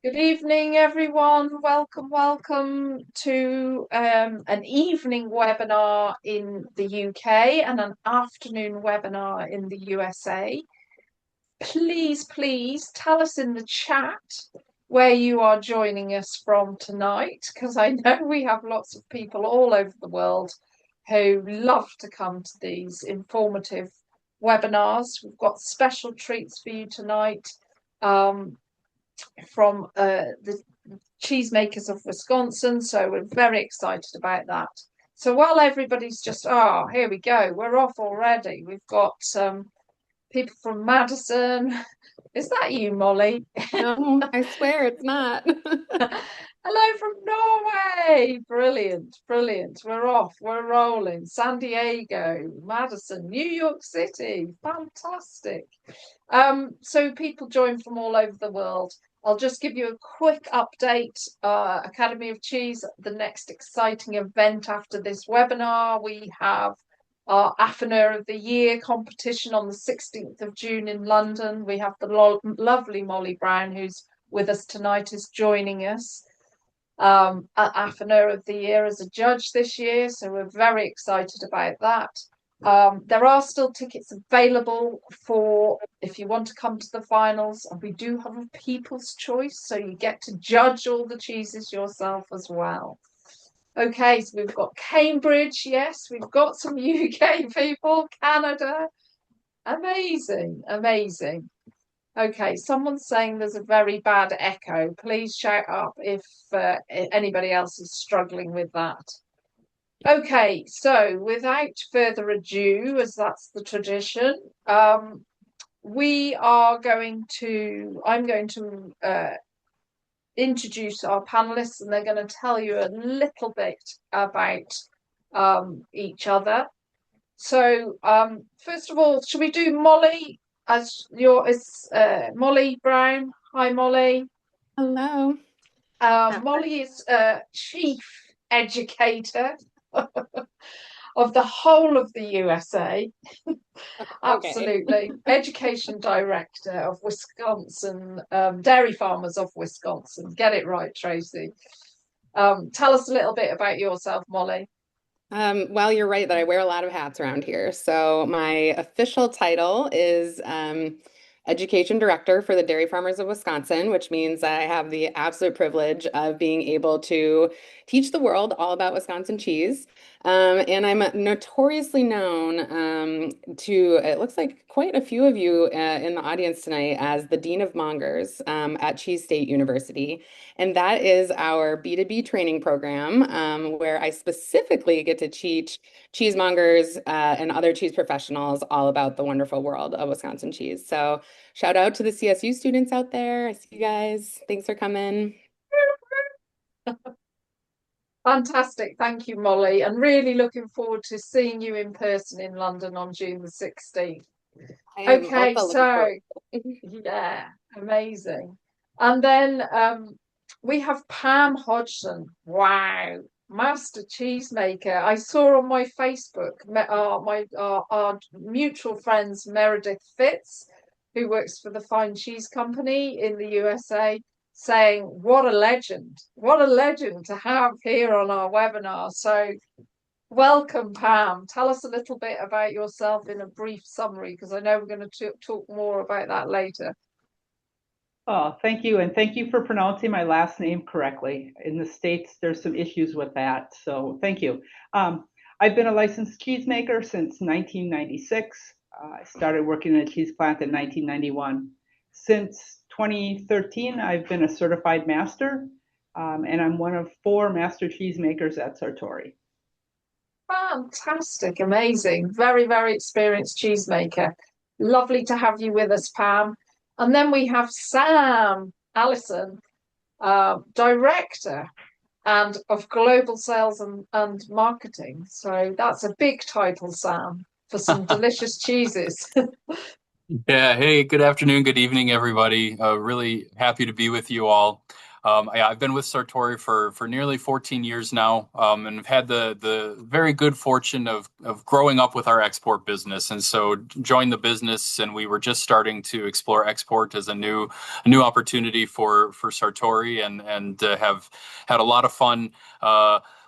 Good evening, everyone. Welcome to an evening webinar in the UK and an afternoon webinar in the USA. Please tell us in the chat where you are joining us from tonight, because I know we have lots of people all over the world who love to come to these informative webinars. We've got special treats for you tonight. From the cheesemakers of Wisconsin. So we're very excited about that. So while everybody's just, here we go, we're off already. We've got people from Madison. Is that you, Molly? No, I swear it's not. Hello from Norway. Brilliant. We're off. We're rolling. San Diego, Madison, New York City. Fantastic. So people join from all over the world. I'll just give you a quick update. Academy of Cheese, the next exciting event after this webinar. We have our Affaner of the Year competition on the 16th of June in London. We have the lovely Molly Brown, who's with us tonight, is joining us at Affaner of the Year as a judge this year. So we're very excited about that. There are still tickets available for if you want to come to the finals, and we do have a people's choice, so you get to judge all the cheeses yourself as well. Okay, so we've got Cambridge, yes, we've got some UK people, Canada. Amazing. Okay, someone's saying there's a very bad echo. Please shout up if anybody else is struggling with that. Okay, so without further ado, as that's the tradition, I'm going to introduce our panelists, and they're going to tell you a little bit about each other. So first of all, should we do Molly Molly Brown? Hi, Molly. Hello. Molly is chief educator of the whole of the USA. Absolutely. Education director of Wisconsin, Dairy Farmers of Wisconsin. Get it right, Tracy. Tell us a little bit about yourself, Molly. Well, you're right that I wear a lot of hats around here. So my official title is Education Director for the Dairy Farmers of Wisconsin, which means I have the absolute privilege of being able to teach the world all about Wisconsin cheese. And I'm notoriously known to, it looks like quite a few of you in the audience tonight, as the Dean of Mongers at Cheese State University. And that is our B2B training program where I specifically get to teach cheesemongers and other cheese professionals all about the wonderful world of Wisconsin cheese. So shout out to the CSU students out there. I see you guys. Thanks for coming. Fantastic. Thank you, Molly. And really looking forward to seeing you in person in London on June the 16th. I am Okay, also looking so forward. yeah, amazing. And then we have Pam Hodgson. Wow, Master Cheesemaker. I saw on my Facebook our mutual friends Meredith Fitz, who works for the Fine Cheese Company in the USA, saying what a legend to have here on our webinar. So welcome, Pam. Tell us a little bit about yourself in a brief summary, because I know we're going to talk more about that later. Oh, thank you. And thank you for pronouncing my last name correctly. In the States, there's some issues with that. So thank you. I've been a licensed cheesemaker since 1996. I started working in a cheese plant in 1991. Since 2013, I've been a certified master, and I'm one of 4 master cheesemakers at Sartori. Fantastic, amazing. Very experienced cheesemaker. Lovely to have you with us, Pam. And then we have Sam Allison, director and of global sales and marketing. So that's a big title, Sam, for some delicious cheeses. Yeah, hey, good afternoon, good evening, everybody. Really happy to be with you all. I've been with Sartori for nearly 14 years now, and have had the very good fortune of growing up with our export business. And so joined the business, and we were just starting to explore export as a new opportunity for Sartori, and have had a lot of fun.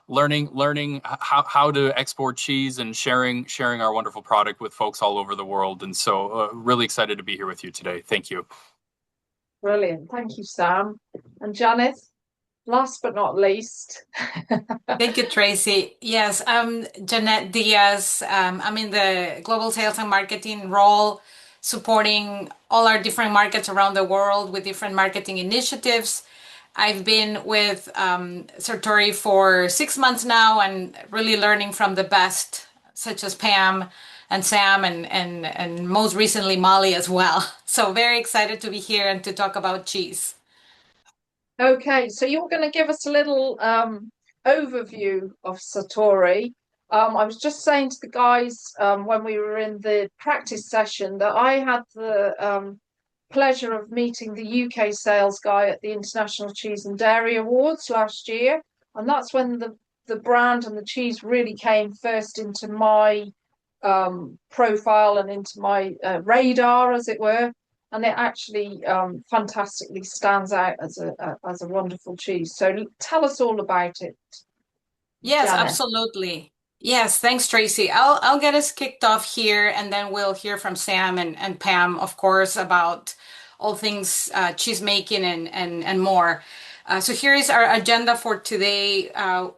Learning how to export cheese and sharing our wonderful product with folks all over the world. And so really excited to be here with you today. Thank you. Brilliant. Thank you, Sam. And Janet, last but not least. Thank you, Tracy. Yes, I'm Jeanette Diaz. I'm in the global sales and marketing role, supporting all our different markets around the world with different marketing initiatives. I've been with Sartori for 6 months now and really learning from the best, such as Pam and Sam and most recently Molly as well. So very excited to be here and to talk about cheese. Okay, so you're going to give us a little overview of Sartori. I was just saying to the guys when we were in the practice session that I had the pleasure of meeting the UK sales guy at the International Cheese and Dairy Awards last year, and that's when the brand and the cheese really came first into my profile and into my radar, as it were. And it actually fantastically stands out as a wonderful cheese. So tell us all about it, Yes, Janet. absolutely. Yes, thanks, Tracy. I'll get us kicked off here, and then we'll hear from Sam and Pam, of course, about all things cheese making and more. So here is our agenda for today.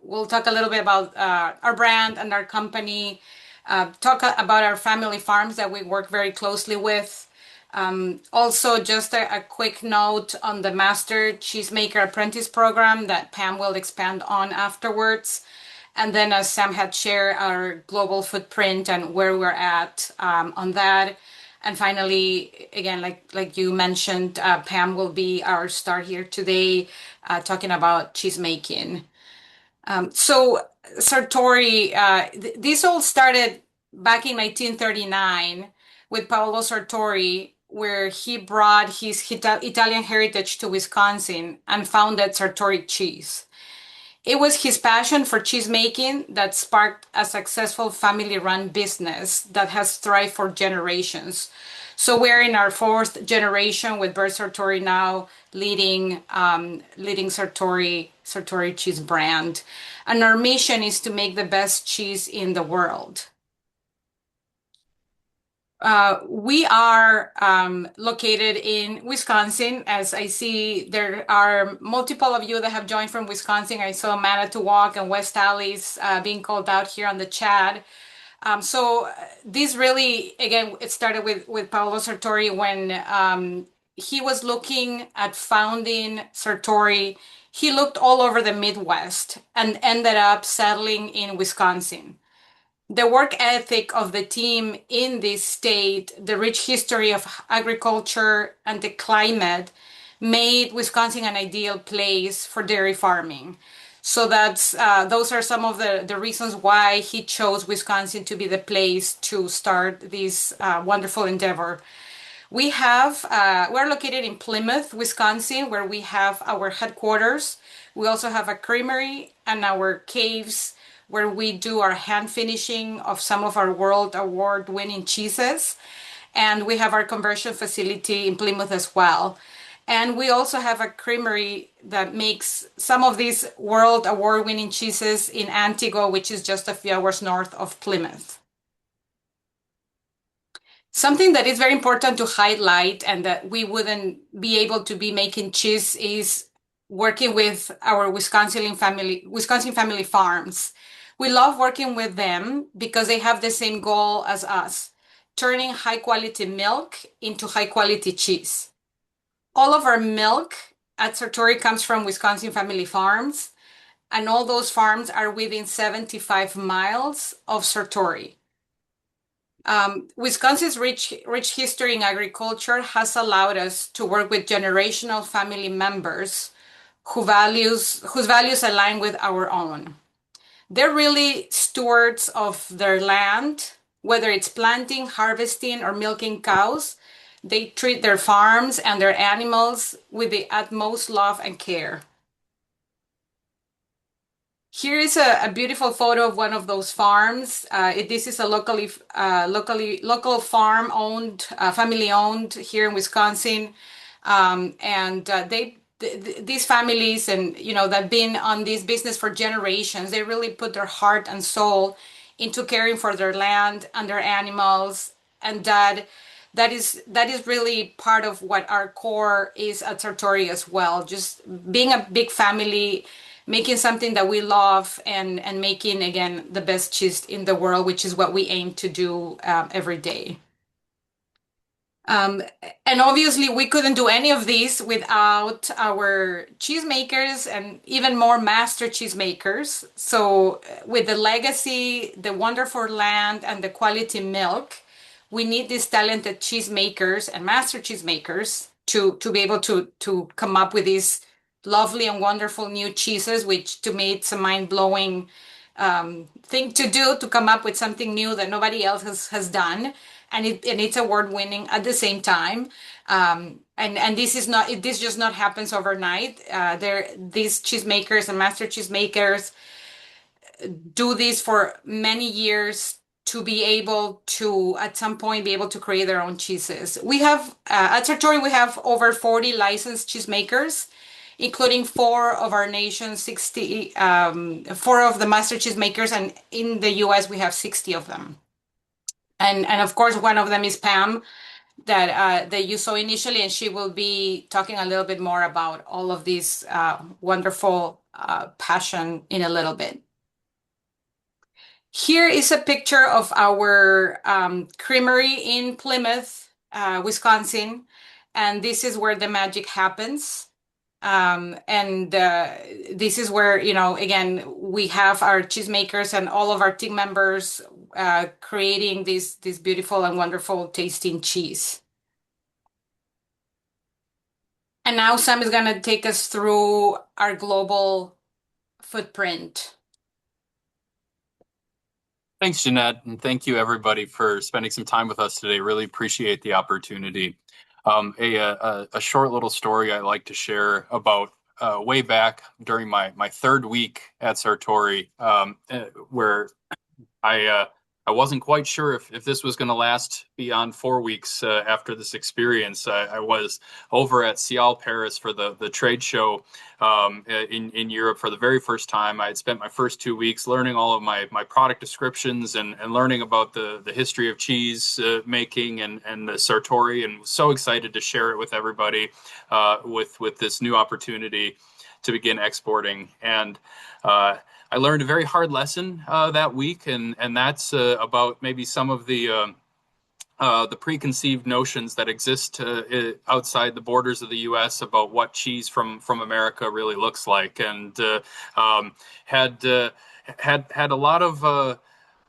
We'll talk a little bit about our brand and our company, talk about our family farms that we work very closely with. Also, just a quick note on the Master Cheesemaker Apprentice program that Pam will expand on afterwards. And then, as Sam had shared, our global footprint and where we're at on that. And finally, again, like you mentioned, Pam will be our star here today, talking about cheesemaking. So Sartori, this all started back in 1939 with Paolo Sartori, where he brought his Italian heritage to Wisconsin and founded Sartori Cheese. It was his passion for cheese making that sparked a successful family-run business that has thrived for generations. So we're in our fourth generation with Bert Sartori now leading Sartori cheese brand. And our mission is to make the best cheese in the world. We are located in Wisconsin. As I see, there are multiple of you that have joined from Wisconsin. I saw Manitowoc and West Allis being called out here on the chat. So this really, again, it started with Paolo Sartori when he was looking at founding Sartori. He looked all over the Midwest and ended up settling in Wisconsin. The work ethic of the team in this state, the rich history of agriculture and the climate made Wisconsin an ideal place for dairy farming. So that's those are some of the reasons why he chose Wisconsin to be the place to start this wonderful endeavor. We're located in Plymouth, Wisconsin, where we have our headquarters. We also have a creamery and our caves where we do our hand finishing of some of our world award winning cheeses. And we have our conversion facility in Plymouth as well. And we also have a creamery that makes some of these world award winning cheeses in Antigua, which is just a few hours north of Plymouth. Something that is very important to highlight and that we wouldn't be able to be making cheese is working with our Wisconsin family farms. We love working with them because they have the same goal as us, turning high quality milk into high quality cheese. All of our milk at Sartori comes from Wisconsin family farms, and all those farms are within 75 miles of Sartori. Wisconsin's rich history in agriculture has allowed us to work with generational family members whose values align with our own. They're really stewards of their land, whether it's planting, harvesting, or milking cows. They treat their farms and their animals with the utmost love and care. Here is a beautiful photo of one of those farms. This is a local farm owned, family owned here in Wisconsin, and these families and that've been on this business for generations. They really put their heart and soul into caring for their land and their animals, and that is really part of what our core is at Sartori as well. Just being a big family, making something that we love, and making again the best cheese in the world, which is what we aim to do every day. Um, and obviously, we couldn't do any of this without our cheesemakers and even more master cheesemakers. So, with the legacy, the wonderful land, and the quality milk, we need these talented cheesemakers and master cheesemakers to be able to come up with these lovely and wonderful new cheeses, which to me it's a mind-blowing thing to do, to come up with something new that nobody else has done, and it's award winning at the same time. And this just not happens overnight. These cheesemakers and master cheesemakers do this for many years to be able to at some point be able to create their own cheeses. We have at Sartori we have over 40 licensed cheesemakers, including four of our nation's 60, four of the master cheesemakers, and in the US we have 60 of them. And of course one of them is Pam that you saw initially, and she will be talking a little bit more about all of this wonderful passion in a little bit. Here is a picture of our creamery in Plymouth, Wisconsin, and this is where the magic happens. And this is where, again, we have our cheesemakers and all of our team members creating this beautiful and wonderful tasting cheese. And now Sam is going to take us through our global footprint. Thanks, Jeanette, and thank you everybody for spending some time with us today. Really appreciate the opportunity. A short little story I like to share about way back during my third week at Sartori, where I wasn't quite sure if this was going to last beyond 4 weeks after this experience. I was over at Cial, Paris for the trade show in Europe for the very first time. I had spent my first 2 weeks learning all of my product descriptions and learning about the history of cheese making and the Sartori, and was so excited to share it with everybody with this new opportunity to begin exporting. And I learned a very hard lesson that week, and that's about maybe some of the preconceived notions that exist outside the borders of the U.S. about what cheese from America really looks like, and had a lot of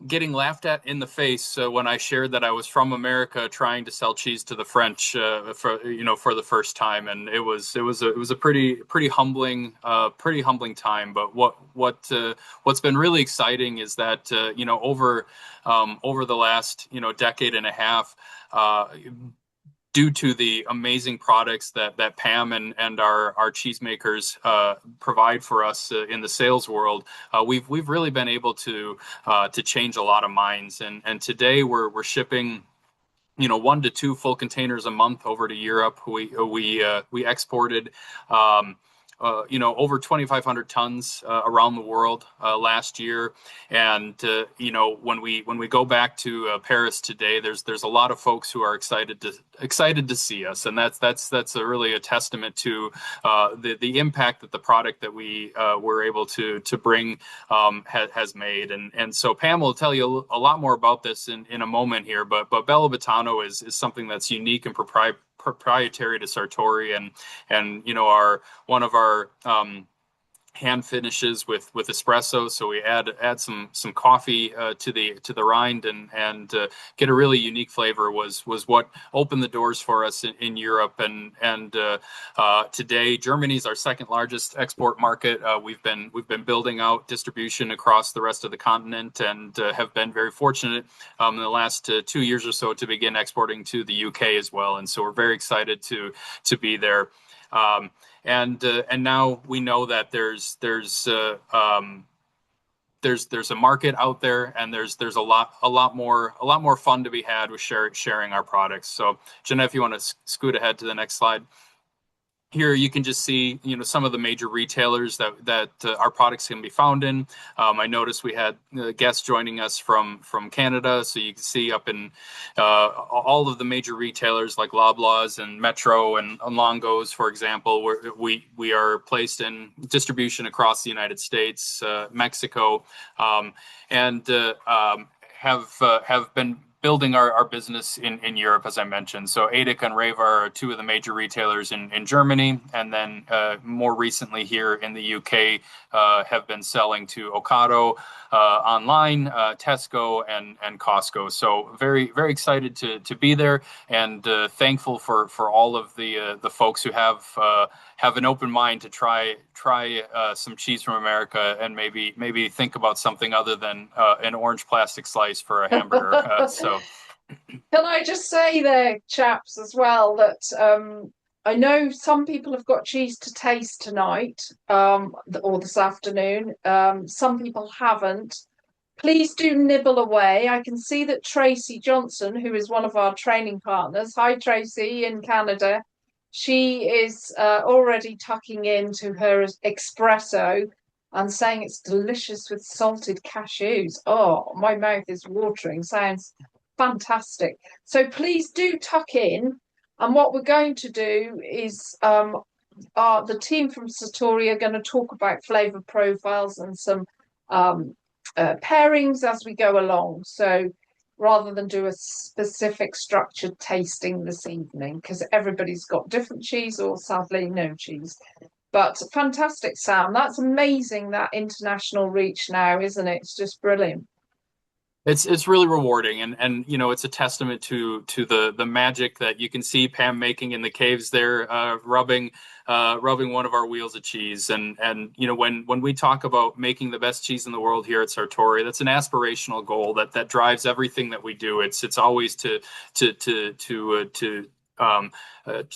getting laughed at in the face when I shared that I was from America trying to sell cheese to the French for the first time, and it was a pretty humbling time. But what's been really exciting is that over the last decade and a half, due to the amazing products that Pam and our cheesemakers provide for us in the sales world, we've really been able to change a lot of minds. And today we're shipping 1 to 2 full containers a month over to Europe. We exported over 2,500 tons around the world last year. And when we go back to Paris today, there's a lot of folks who are excited to see us, and that's really a testament to the impact that the product that we were able to bring has made. And so Pam will tell you a lot more about this in a moment here, but BellaVitano is something that's unique and proprietary to Sartori, and one of our hand finishes with espresso. So we add some coffee to the rind and get a really unique flavor was what opened the doors for us in Europe. And today Germany's our second largest export market. We've been building out distribution across the rest of the continent and have been very fortunate in the last 2 years or so to begin exporting to the UK as well. And so we're very excited to be there. And now we know that there's a market out there, and there's a lot more fun to be had with sharing our products. So Jenna, if you want to scoot ahead to the next slide. Here you can just see, some of the major retailers that our products can be found in. I noticed we had guests joining us from Canada, so you can see up in all of the major retailers like Loblaws and Metro and Longo's, for example. We are placed in distribution across the United States, Mexico, and have been building our business in Europe, as I mentioned. So Edeka and Reva are two of the major retailers in Germany, and then more recently here in the UK have been selling to Ocado online, Tesco, and Costco. So very, very excited to be there, and thankful for all of the folks who have an open mind to try some cheese from America and maybe think about something other than an orange plastic slice for a hamburger. So, can I just say there, chaps, as well, that I know some people have got cheese to taste tonight or this afternoon. Some people haven't. Please do nibble away. I can see that Tracy Johnson, who is one of our training partners, hi Tracy in Canada, she is already tucking into her espresso and saying it's delicious with salted cashews. Oh, my mouth is watering. Sounds fantastic. So please do tuck in. And what we're going to do is the team from Sartori are going to talk about flavor profiles and some pairings as we go along. So rather than do a specific structured tasting this evening, because everybody's got different cheese or sadly no cheese. But fantastic, Sam. That's amazing, that international reach now, isn't it? It's just brilliant. It's really rewarding, and it's a testament to the magic that you can see Pam making in the caves there, rubbing one of our wheels of cheese. And when we talk about making the best cheese in the world here at Sartori, that's an aspirational goal that drives everything that we do. It's always to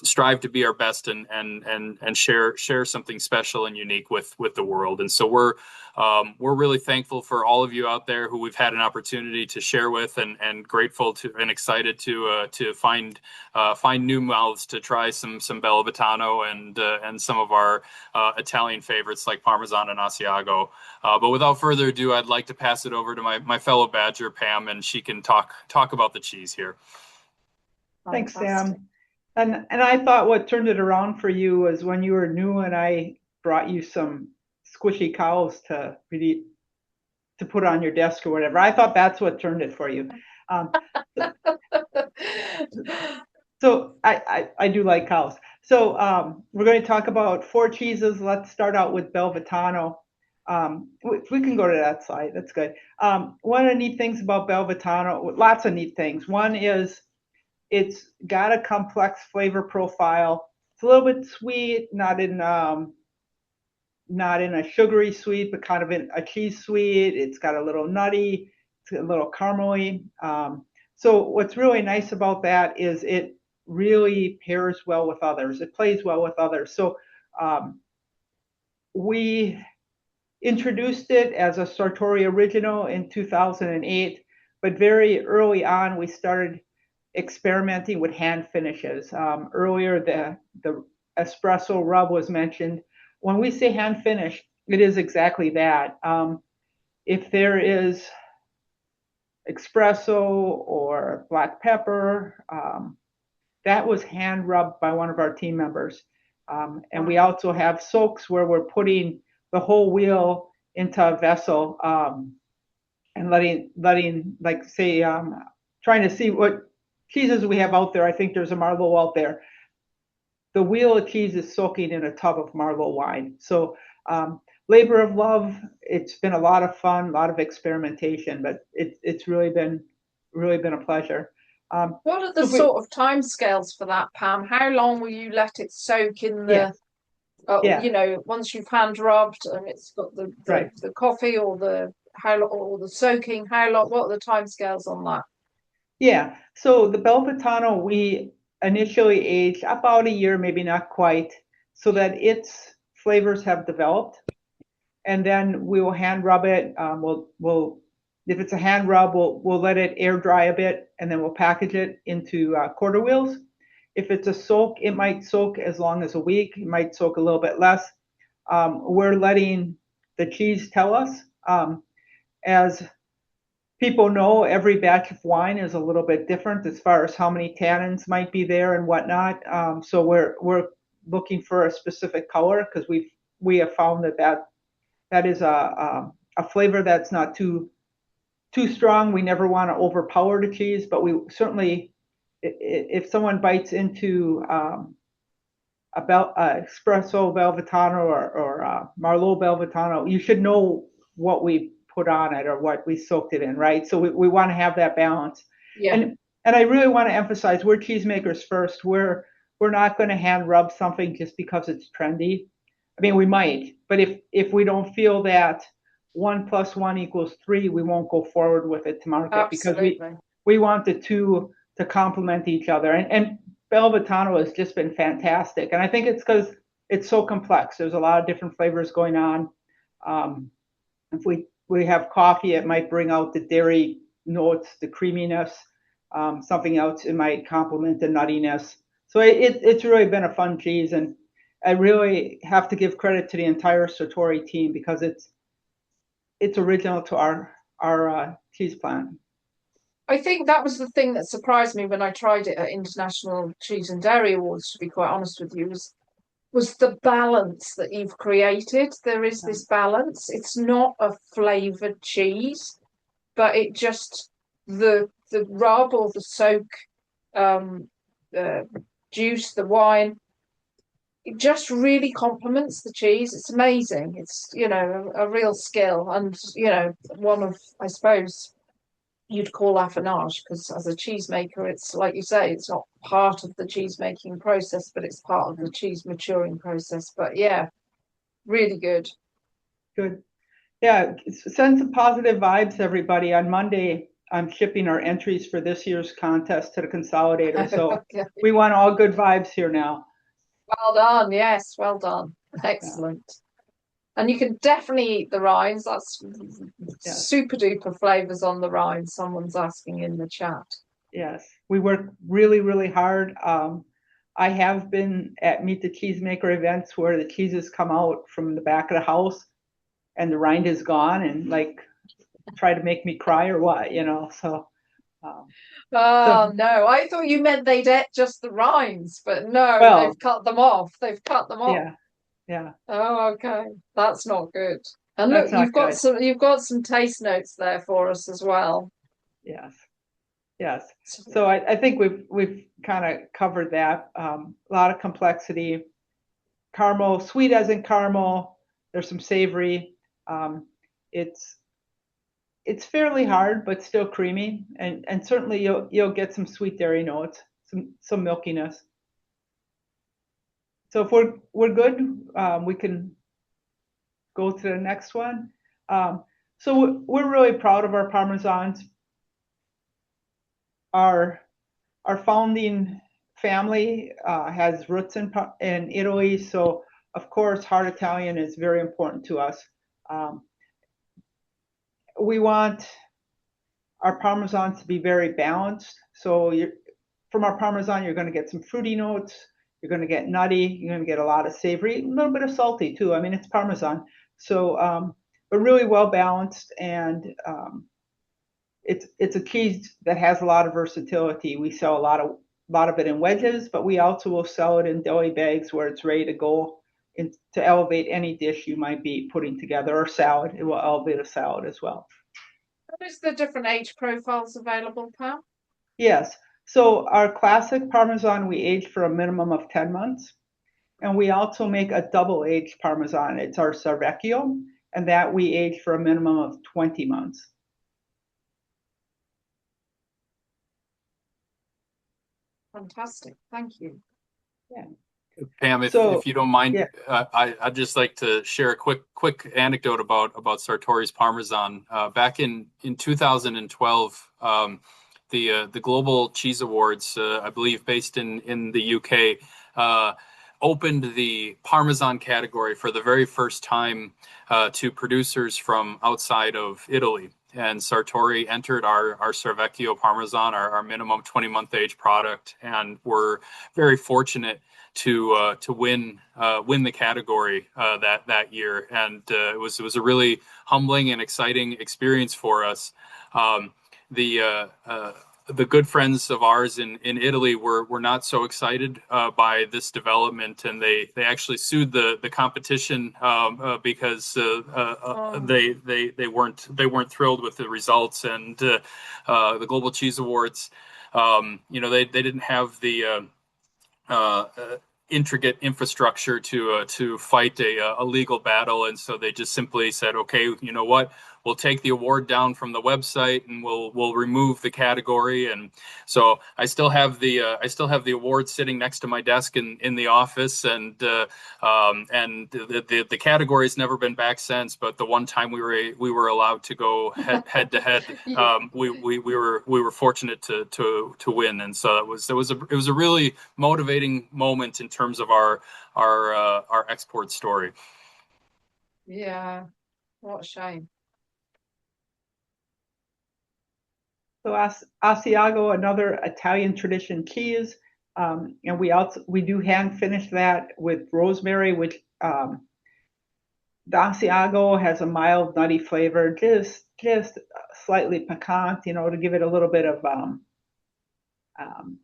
strive to be our best and share something special and unique with the world. And so we're really thankful for all of you out there who we've had an opportunity to share with, and grateful to and excited to find new mouths to try some BellaVitano and some of our Italian favorites like Parmesan and Asiago. But without further ado, I'd like to pass it over to my fellow Badger, Pam, and she can talk about the cheese here. Thanks, Sam. And I thought what turned it around for you was when you were new and I brought you some squishy cows to put on your desk or whatever. I thought that's what turned it for you. So I do like cows. So we're going to talk about 4 cheeses. Let's start out with BellaVitano. We can go to that slide. That's good. One of the neat things about BellaVitano, lots of neat things. One is it's got a complex flavor profile. It's a little bit sweet, not in a sugary sweet, but kind of in a cheese sweet. It's got a little nutty, it's a little caramely. So what's really nice about that is it really pairs well with others. It plays well with others. So we introduced it as a Sartori original in 2008, but very early on we started experimenting with hand finishes. Earlier, the espresso rub was mentioned. When we say hand finish, it is exactly that. If there is espresso or black pepper, that was hand rubbed by one of our team members. And we also have soaks where we're putting the whole wheel into a vessel and letting like say, trying to see what cheeses we have out there. I think there's a Marlowe out there. The wheel of cheese is soaking in a tub of Marlowe wine. So labor of love. It's been a lot of fun, a lot of experimentation, but it's really been a pleasure. What are the So we, sort of timescales for that, Pam? How long will you let it soak in yeah, the, yeah, once you've hand rubbed and it's got right. the coffee or the how or the soaking, how long, what are the timescales on that? Yeah. So the BellaVitano, we initially aged about a year, maybe not quite, so that its flavors have developed. And then we will hand rub it. We'll if it's a hand rub, we'll let it air dry a bit, and then we'll package it into quarter wheels. If it's a soak, it might soak as long as a week. It might soak a little bit less. We're letting the cheese tell us. As people know, every batch of wine is a little bit different as far as how many tannins might be there and whatnot. So we're looking for a specific color because we have found that is a flavor that's not too strong. We never want to overpower the cheese, but we certainly, if someone bites into espresso BellaVitano or Merlot BellaVitano, you should know what we put on it or what we soaked it in, right? So we want to have that balance. Yeah. And I really want to emphasize, we're cheesemakers first. We're not going to hand rub something just because it's trendy. I mean, we might, but if we don't feel that 1 + 1 = 3, we won't go forward with it to market. Absolutely. Because we want the two to complement each other. And BellaVitano has just been fantastic. And I think it's because it's so complex. There's a lot of different flavors going on. If we have coffee, it might bring out the dairy notes, the creaminess. Something else, it might complement the nuttiness. So it's really been a fun cheese. And I really have to give credit to the entire Sartori team because it's original to our cheese plant. I think that was the thing that surprised me when I tried it at International Cheese and Dairy Awards, to be quite honest with you, was the balance that you've created. There is this balance. It's not a flavored cheese, but it just the rub or the soak, the juice, the wine, it just really complements the cheese. It's amazing. It's, a real skill and, one of, I suppose, you'd call affinage, because as a cheesemaker, it's like you say, it's not part of the cheese making process, but it's part of the cheese maturing process. But yeah, really good. Good. Yeah, send some positive vibes, everybody. On Monday, I'm shipping our entries for this year's contest to the consolidator. So Okay. we want all good vibes here now. Well done. Yes, well done. Excellent. And you can definitely eat the rinds. That's super duper flavors on the rinds. Someone's asking in the chat. Yes, we work really, really hard. I have been at Meet the Cheesemaker events where the cheeses come out from the back of the house and the rind is gone and like try to make me cry or what, so. Oh, no, I thought you meant they'd ate just the rinds, but no, Well, they've cut them off. They've cut them off. Yeah. Oh, okay. That's not good. And That's look, not good. you've got some taste notes there for us as well. Yes. So I think we've kind of covered that. A lot of complexity. Caramel, sweet as in caramel. There's some savory. It's fairly hard, but still creamy, and certainly you'll get some sweet dairy notes, some milkiness. So if we're good, we can go to the next one. So we're really proud of our Parmesans. Our founding family has roots in Italy, so of course hard Italian is very important to us. We want our Parmesans to be very balanced. So from our Parmesan, you're going to get some fruity notes. You're going to get nutty. You're going to get a lot of savory, a little bit of salty too. I mean, it's Parmesan. So, but really well balanced, and it's a cheese that has a lot of versatility. We sell a lot of it in wedges, but we also will sell it in deli bags where it's ready to go to elevate any dish you might be putting together, or salad. It will elevate a salad as well. What is the different age profiles available, Pam? Yes. So our classic Parmesan, we age for a minimum of 10 months. And we also make a double-aged Parmesan. It's our Sarvecchio, and that we age for a minimum of 20 months. Fantastic. Thank you. Yeah. Pam, So, if you don't mind, yeah. I'd just like to share a quick anecdote about Sartori's Parmesan. Back in 2012, the Global Cheese Awards, I believe, based in the UK, opened the Parmesan category for the very first time to producers from outside of Italy. And Sartori entered our Cervecchio Parmesan, our minimum 20-month age product, and we're very fortunate to win the category that year, and it was a really humbling and exciting experience for us. The good friends of ours in Italy were not so excited by this development, and they actually sued the competition because they weren't thrilled with the results. And the Global Cheese Awards, they didn't have the intricate infrastructure to fight a legal battle, and so they just simply said, okay, you know what, we'll take the award down from the website and we'll remove the category. And so I still have the award sitting next to my desk in the office, and the category's never been back since. But the one time we were allowed to go head to head, we were fortunate to win, and so it was a really motivating moment in terms of our export story. Yeah, what a shame. So Asiago, another Italian tradition cheese, and we do hand finish that with rosemary, which the Asiago has a mild nutty flavor, just slightly piquant, to give it a little bit of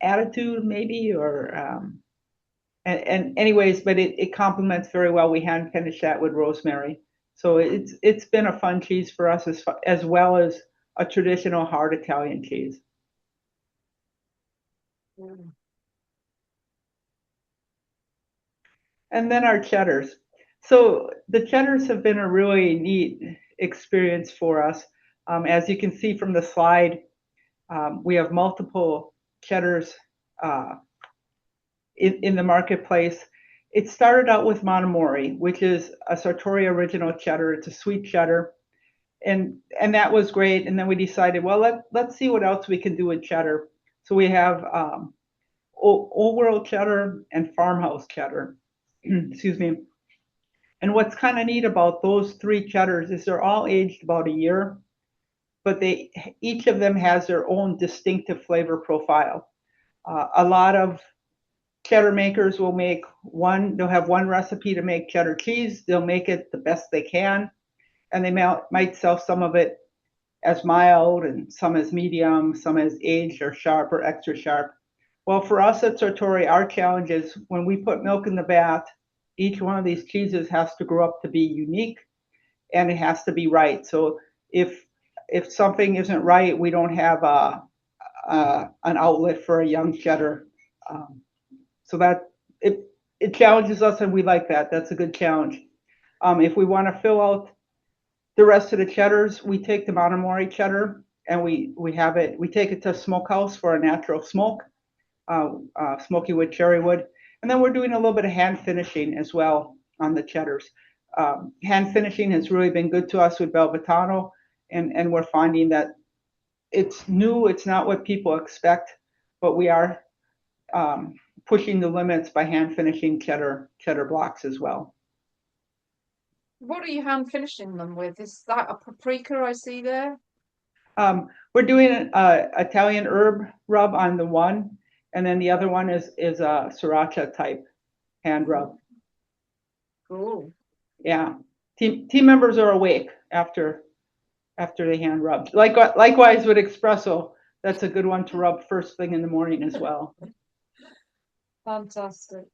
attitude maybe, or and anyways, but it complements very well. We hand finish that with rosemary, so it's been a fun cheese for us as well as a traditional hard Italian cheese. Mm. And then our cheddars. So the cheddars have been a really neat experience for us. As you can see from the slide, we have multiple cheddars in the marketplace. It started out with Monomori, which is a Sartori original cheddar. It's a sweet cheddar. And that was great. And then we decided, well, let's see what else we can do with cheddar. So we have Old World cheddar and farmhouse cheddar. Excuse me. And what's kind of neat about those three cheddars is they're all aged about a year, but each of them has their own distinctive flavor profile. A lot of cheddar makers will they'll have one recipe to make cheddar cheese. They'll make it the best they can, and they might sell some of it as mild and some as medium, some as aged or sharp or extra sharp. Well, for us at Sartori, our challenge is when we put milk in the bath, each one of these cheeses has to grow up to be unique, and it has to be right. So if something isn't right, we don't have an outlet for a young cheddar. So that it challenges us, and we like that. That's a good challenge. If we want to fill out the rest of the cheddars, we take the Monomori cheddar and we take it to a smokehouse for a natural smoke, smoky wood, cherry wood. And then we're doing a little bit of hand finishing as well on the cheddars. Hand finishing has really been good to us with BellaVitano, and we're finding that it's new, it's not what people expect, but we are pushing the limits by hand finishing cheddar blocks as well. What are you hand finishing them with? Is that a paprika I see there? We're doing an Italian herb rub on the one, and then the other one is a sriracha type hand rub. Cool. Yeah, team members are awake after they hand rub. Likewise with espresso, that's a good one to rub first thing in the morning as well. Fantastic.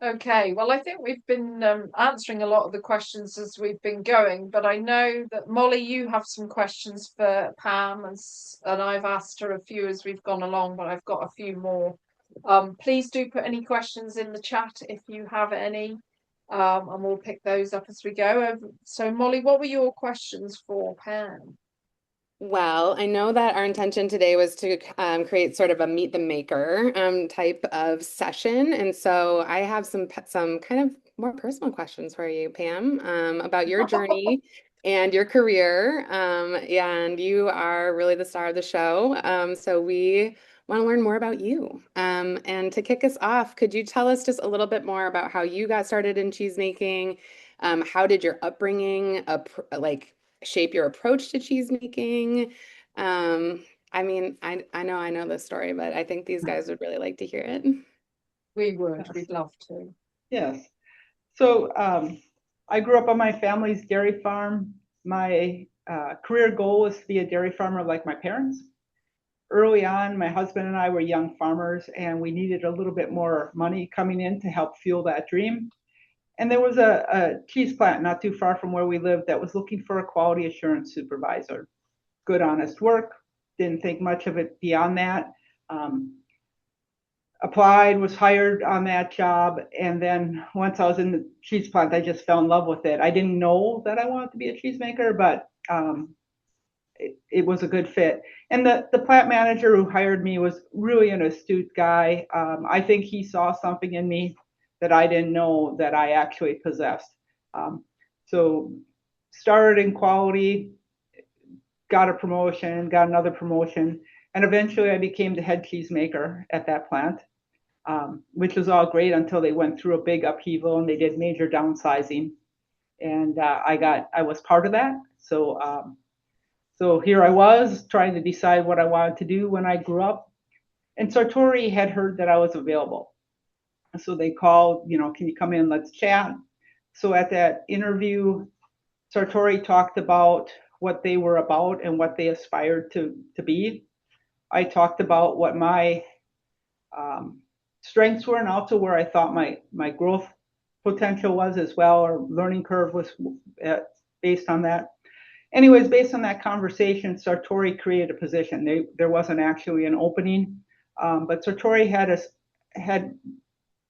Okay, well, I think we've been answering a lot of the questions as we've been going, but I know that Molly, you have some questions for Pam, and I've asked her a few as we've gone along, but I've got a few more. Please do put any questions in the chat if you have any, and we'll pick those up as we go. So, Molly, what were your questions for Pam? Well, I know that our intention today was to create sort of a meet the maker type of session, and so I have some kind of more personal questions for you, Pam, about your journey and your career. And you are really the star of the show, so we want to learn more about you. And to kick us off, could you tell us just a little bit more about how you got started in cheesemaking? How did your upbringing like shape your approach to cheese making? I mean, I know this story, but I think these guys would really like to hear it. We would, Yes. we'd love to. Yes. So I grew up on my family's dairy farm. My career goal was to be a dairy farmer like my parents. Early on, my husband and I were young farmers, and we needed a little bit more money coming in to help fuel that dream. And there was a cheese plant not too far from where we lived that was looking for a quality assurance supervisor. Good, honest work. Didn't think much of it beyond that. Applied, was hired on that job, and then once I was in the cheese plant, I just fell in love with it. I didn't know that I wanted to be a cheesemaker, but it was a good fit. And the plant manager who hired me was really an astute guy. I think he saw something in me that I didn't know that I actually possessed. So started in quality, got a promotion, got another promotion, and eventually I became the head cheesemaker at that plant, which was all great until they went through a big upheaval and they did major downsizing. And I was part of that. So here I was trying to decide what I wanted to do when I grew up. And Sartori had heard that I was available. So they called, can you come in? Let's chat. So at that interview, Sartori talked about what they were about and what they aspired to be. I talked about what my strengths were and also where I thought my growth potential was as well, or learning curve was based on that. Anyways, based on that conversation, Sartori created a position. There wasn't actually an opening, but Sartori had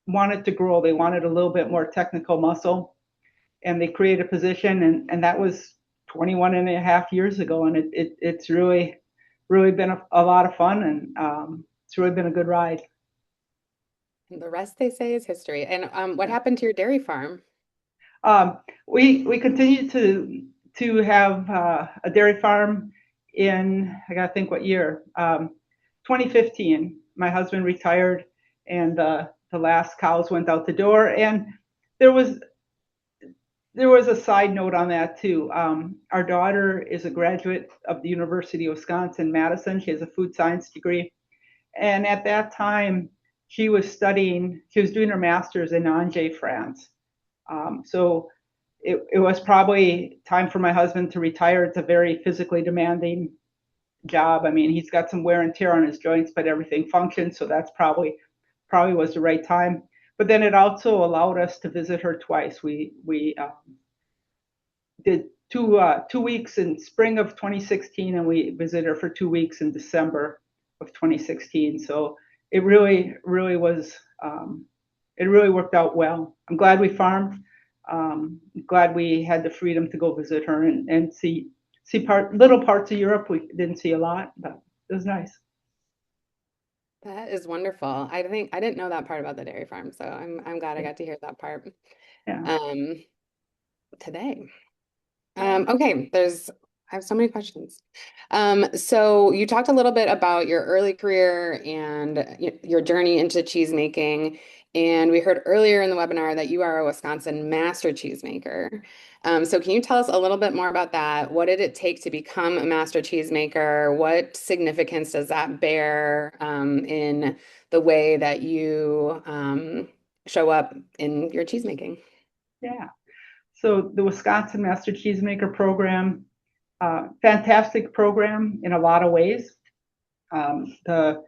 wanted to grow. They wanted a little bit more technical muscle, and they created a position, and that was 21 and a half years ago, and it's really been a lot of fun, and it's really been a good ride. And the rest they say is history. And what happened to your dairy farm? We continued to have a dairy farm in, I gotta think what year, 2015. My husband retired, and the last cows went out the door. And there was a side note on that too. Our daughter is a graduate of the University of Wisconsin Madison. She has a food science degree, and at that time she was doing her master's in Angers, France. So it was probably time for my husband to retire. It's a very physically demanding job. I mean, he's got some wear and tear on his joints, but everything functions. So that's probably was the right time. But then it also allowed us to visit her twice. We did two weeks in spring of 2016, and we visited her for 2 weeks in December of 2016. So it really was. It really worked out well. I'm glad we farmed. Glad we had the freedom to go visit her and see little parts of Europe. We didn't see a lot, but it was nice. That is wonderful. I think I didn't know that part about the dairy farm, so I'm glad I got to hear that part Yeah. today. Okay, I have so many questions. So you talked a little bit about your early career and your journey into cheese making, and we heard earlier in the webinar that you are a Wisconsin Master Cheesemaker. So can you tell us a little bit more about that? What did it take to become a Master Cheesemaker? What significance does that bear in the way that you show up in your cheesemaking? Yeah. So the Wisconsin Master Cheesemaker program, fantastic program in a lot of ways. The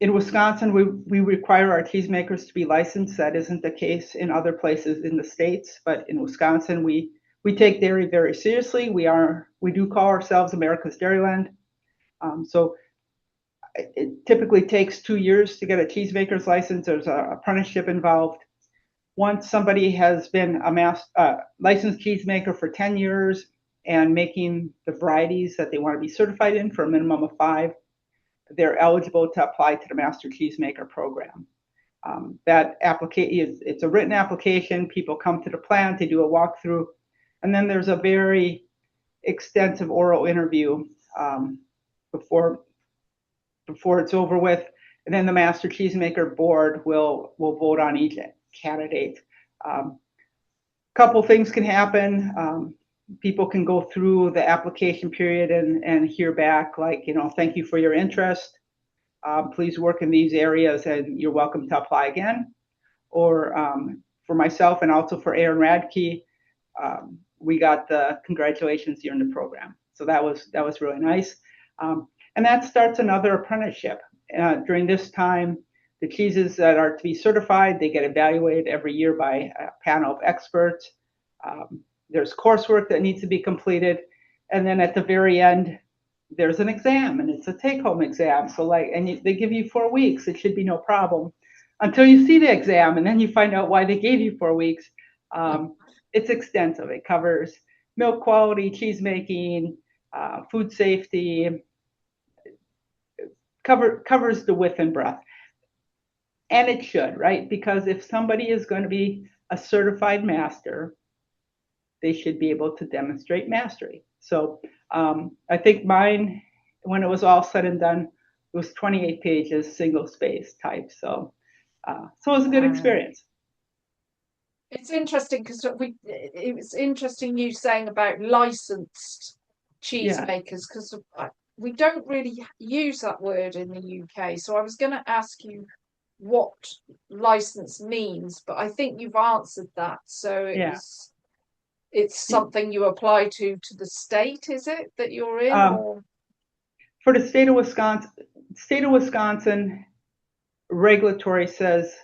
In Wisconsin, we require our cheesemakers to be licensed. That isn't the case in other places in the states, but in Wisconsin, we take dairy very seriously. We do call ourselves America's Dairyland. So it typically takes 2 years to get a cheesemaker's license. There's an apprenticeship involved. Once somebody has been a licensed cheesemaker for 10 years and making the varieties that they want to be certified in for a minimum of 5, they're eligible to apply to the Master Cheesemaker program. That application, it's a written application. People come to the plant, they do a walkthrough, and then there's a very extensive oral interview before it's over with. And then the Master Cheesemaker board will vote on each candidate. Couple things can happen. People can go through the application period and hear back like, thank you for your interest. Please work in these areas and you're welcome to apply again. Or for myself and also for Aaron Radke, we got the congratulations, you're in the program. So that was really nice. And that starts another apprenticeship. During this time, the cheeses that are to be certified, they get evaluated every year by a panel of experts. There's coursework that needs to be completed. And then at the very end, there's an exam, and it's a take-home exam. So they give you 4 weeks. It should be no problem until you see the exam, and then you find out why they gave you 4 weeks. It's extensive. It covers milk quality, cheese making, food safety, covers the width and breadth. And it should, right? Because if somebody is going to be a certified master, they should be able to demonstrate mastery. So I think mine, when it was all said and done, it was 28 pages, single space type. So it was a good experience. It's interesting because it was interesting you saying about licensed cheesemakers, because we don't really use that word in the UK. So I was going to ask you what license means, but I think you've answered that. So it's something you apply to the state, is it, that you're in? Or? For the state of Wisconsin, regulatory says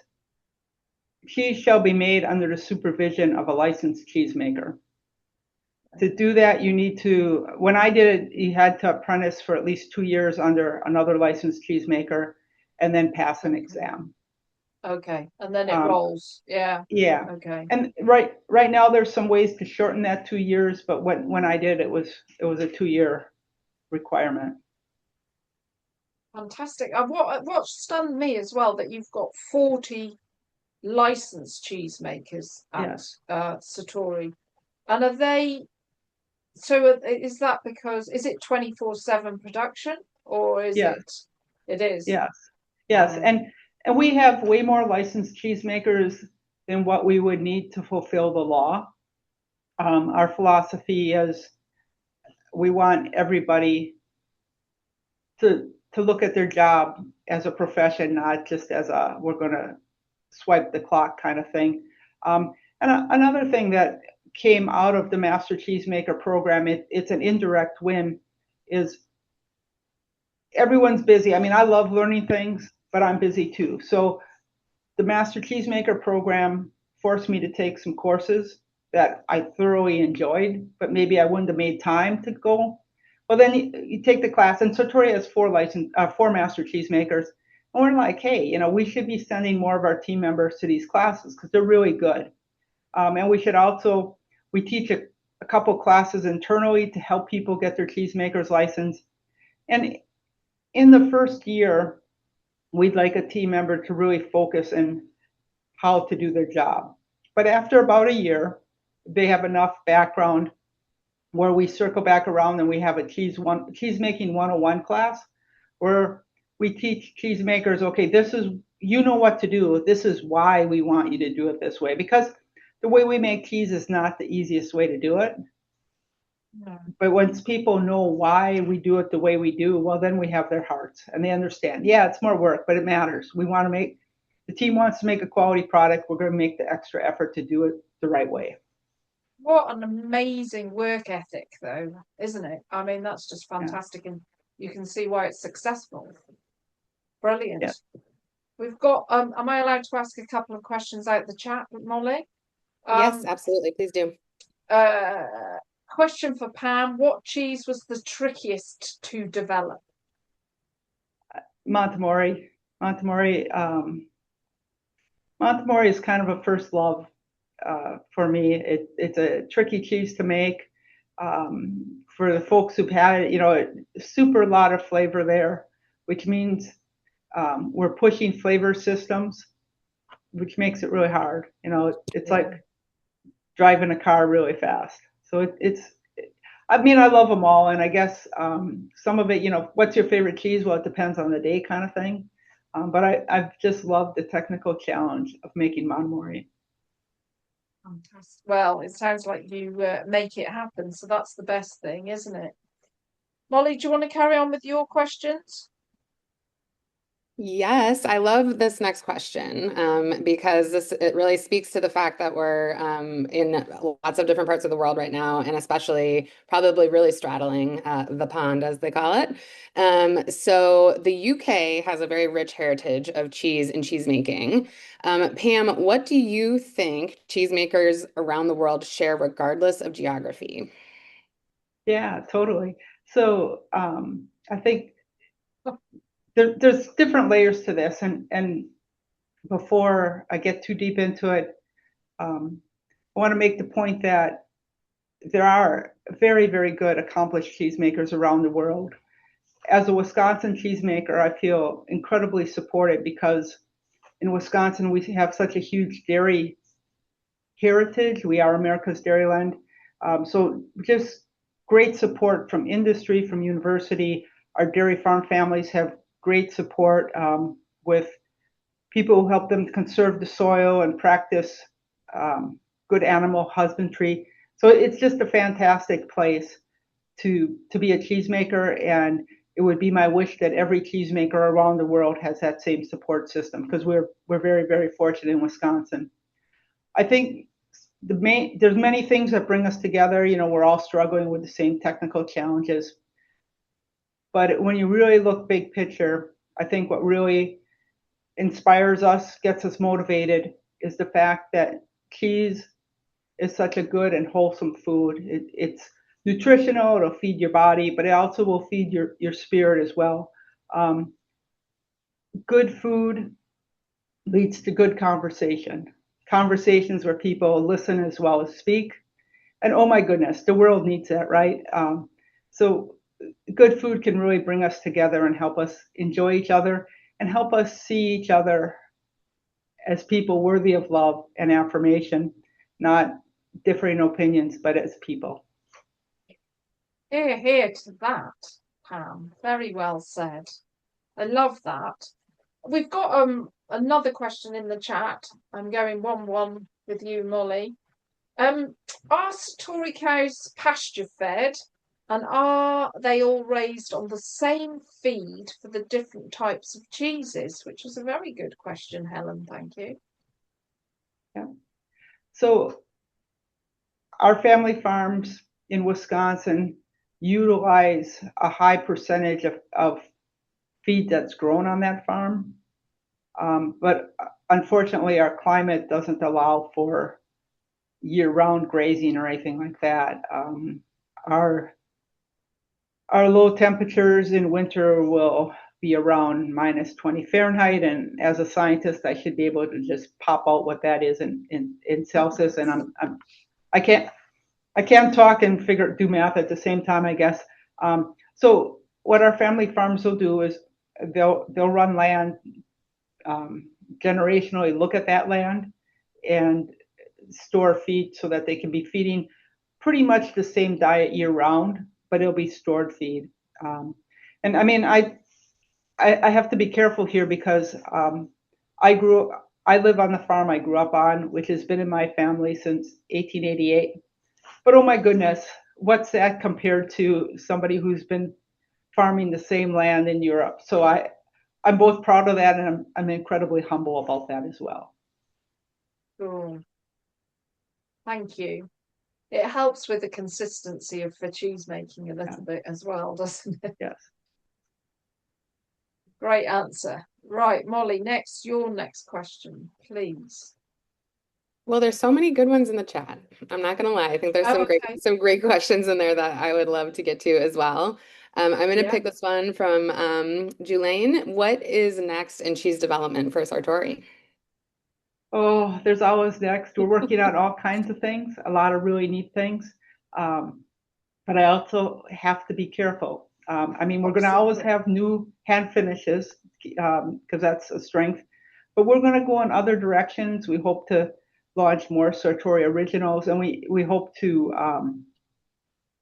cheese shall be made under the supervision of a licensed cheesemaker. To do that, you need to, when I did it, you had to apprentice for at least 2 years under another licensed cheesemaker and then pass an exam. Okay, and then it rolls. Yeah. Okay. And right now there's some ways to shorten that 2 years, but when I did, it was a 2-year requirement. Fantastic. What stunned me as well, that you've got 40 licensed cheesemakers at Sartori, and are they? So is that because is it 24/7 production, or is it? It is. Yes, and we have way more licensed cheesemakers than what we would need to fulfill the law. Our philosophy is we want everybody to look at their job as a profession, not just as we're going to swipe the clock kind of thing. And another thing that came out of the Master Cheesemaker program, it's an indirect win, is everyone's busy. I mean, I love learning things, but I'm busy too. So the Master Cheesemaker program forced me to take some courses that I thoroughly enjoyed, but maybe I wouldn't have made time to go. Well, then you take the class, and Sartori has 4 Master Cheesemakers, and we're like, hey, we should be sending more of our team members to these classes because they're really good. And we should also, we teach a couple classes internally to help people get their cheesemakers license. And in the first year, we'd like a team member to really focus on how to do their job. But after about a year, they have enough background where we circle back around and we have a cheesemaking 101 class where we teach cheesemakers, okay, this is, what to do. This is why we want you to do it this way, because the way we make cheese is not the easiest way to do it. No. But once people know why we do it the way we do, well, then we have their hearts and they understand. Yeah, it's more work, but it matters. The team wants to make a quality product. We're going to make the extra effort to do it the right way. What an amazing work ethic, though, isn't it? I mean, that's just fantastic, and you can see why it's successful. Brilliant. Yeah. We've got, am I allowed to ask a couple of questions out the chat, Molly? Yes, absolutely. Please do. Question for Pam. What cheese was the trickiest to develop? Montemori. Montemori is kind of a first love for me. It's a tricky cheese to make. For the folks who've had it, super lot of flavor there, which means we're pushing flavor systems, which makes it really hard. It's like driving a car really fast. So I love them all, and I guess some of it, what's your favorite cheese? Well, it depends on the day, kind of thing. But I've just loved the technical challenge of making Montemori. Fantastic. Well, it sounds like you make it happen, so that's the best thing, isn't it? Molly, do you want to carry on with your questions? Yes, I love this next question because it really speaks to the fact that we're in lots of different parts of the world right now, and especially probably really straddling the pond, as they call it. So the UK has a very rich heritage of cheese and cheesemaking. Pam, what do you think cheesemakers around the world share regardless of geography? Yeah, totally. So I think there's different layers to this, and before I get too deep into it, I want to make the point that there are very, very good accomplished cheesemakers around the world. As a Wisconsin cheesemaker, I feel incredibly supported because in Wisconsin we have such a huge dairy heritage. We are America's dairyland. So just great support from industry, from university. Our dairy farm families have great support with people who help them conserve the soil and practice good animal husbandry. So it's just a fantastic place to be a cheesemaker, and it would be my wish that every cheesemaker around the world has that same support system, because we're very, very fortunate in Wisconsin. I think there's many things that bring us together. We're all struggling with the same technical challenges, but when you really look big picture, I think what really inspires us, gets us motivated, is the fact that cheese is such a good and wholesome food. It's nutritional, it'll feed your body, but it also will feed your spirit as well. Good food leads to good conversations where people listen as well as speak. And oh my goodness, the world needs that, right? So good food can really bring us together and help us enjoy each other and help us see each other as people worthy of love and affirmation, not differing opinions, but as people. Hear to that, Pam. Very well said. I love that. We've got another question in the chat. I'm going 1-1 with you, Molly. Are Sartori cows pasture fed, and are they all raised on the same feed for the different types of cheeses? Which is a very good question, Helen. Thank you. Yeah. So our family farms in Wisconsin utilize a high percentage of feed that's grown on that farm. But unfortunately, our climate doesn't allow for year-round grazing or anything like that. Our low temperatures in winter will be around minus 20 Fahrenheit, and as a scientist, I should be able to just pop out what that is in Celsius. And I can't talk and do math at the same time, I guess. So what our family farms will do is they'll run land, generationally look at that land and store feed so that they can be feeding pretty much the same diet year round, but it'll be stored feed. And I mean, I have to be careful here because I live on the farm I grew up on, which has been in my family since 1888. But oh my goodness, what's that compared to somebody who's been farming the same land in Europe? So I'm both proud of that, and I'm incredibly humble about that as well. Cool. Thank you. It helps with the consistency of the cheese making a little bit as well, doesn't it? Yes. Great answer. Right, Molly, your next question, please. Well, there's so many good ones in the chat. I'm not gonna lie. I think there's Oh, okay. some great questions in there that I would love to get to as well. I'm gonna Yeah. pick this one from Julaine. What is next in cheese development for Sartori? Oh, there's always next. We're working on all kinds of things, a lot of really neat things. Um, but I also have to be careful. I mean, we're going to always Absolutely. have new hand finishes because that's a strength, but we're going to go in other directions. We hope to launch more Sartori originals, and we hope to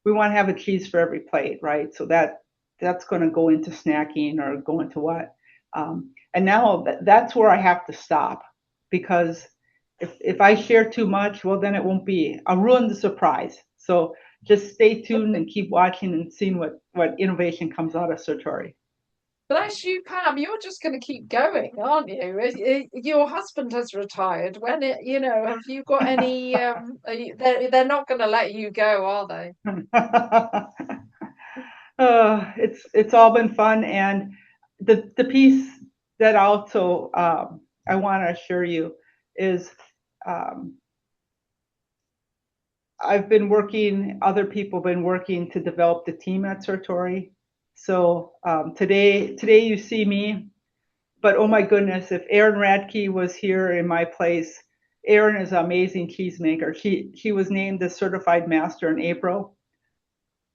we want to have a cheese for every plate, right? So that's going to go into snacking or go into what. And now that's where I have to stop because if I share too much, well, then it won't be. I'll ruin the surprise. So just stay tuned and keep watching and seeing what innovation comes out of Sartori. Bless you, Pam. You're just going to keep going, aren't you? Your husband has retired. Have you got any? They're not going to let you go, are they? It's all been fun, and the piece that also I want to assure you is um, other people have been working to develop the team at Sartori. So today you see me, but oh my goodness, if Erin Radke was here in my place, Erin is an amazing cheesemaker. She was named the certified master in April.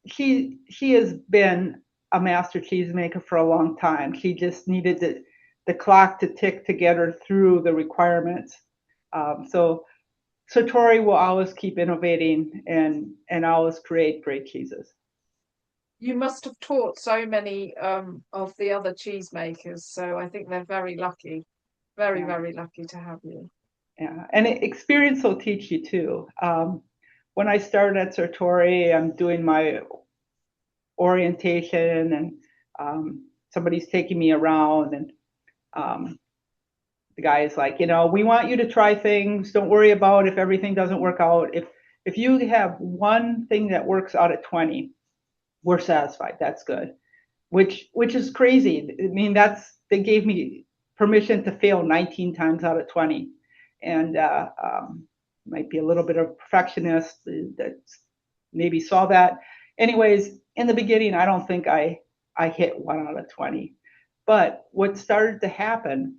She has been a master cheesemaker for a long time. She just needed the clock to tick to get her through the requirements. So Sartori will always keep innovating and always create great cheeses. You must have taught so many of the other cheesemakers, so I think they're very lucky, very, Yeah. very lucky to have you. Yeah, and experience will teach you too. When I started at Sartori, I'm doing my orientation, and somebody's taking me around, and um, the guy is like, we want you to try things. Don't worry about if everything doesn't work out. If you have one thing that works out of 20, we're satisfied. That's good. Which is crazy. I mean, they gave me permission to fail 19 times out of 20, and might be a little bit of a perfectionist that maybe saw that. Anyways, in the beginning, I don't think I hit 1 out of 20, but what started to happen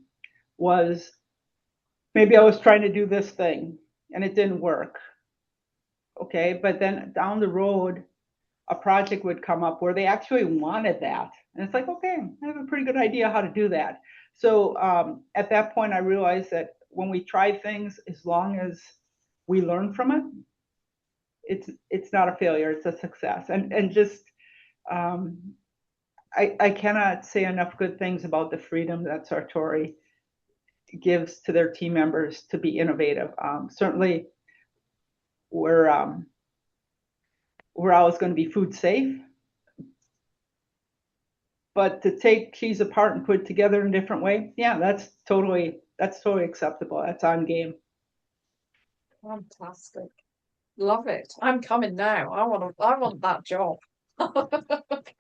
was maybe I was trying to do this thing and it didn't work. Okay, but then down the road, a project would come up where they actually wanted that. And it's like, okay, I have a pretty good idea how to do that. So at that point, I realized that when we try things, as long as we learn from it, it's not a failure, it's a success. And just um, I cannot say enough good things about the freedom that Sartori gives to their team members to be innovative. Certainly, we're always going to be food safe, but to take cheese apart and put it together in a different way, yeah, that's totally acceptable. That's on game. Fantastic. Love it. I'm coming now. I want that job. All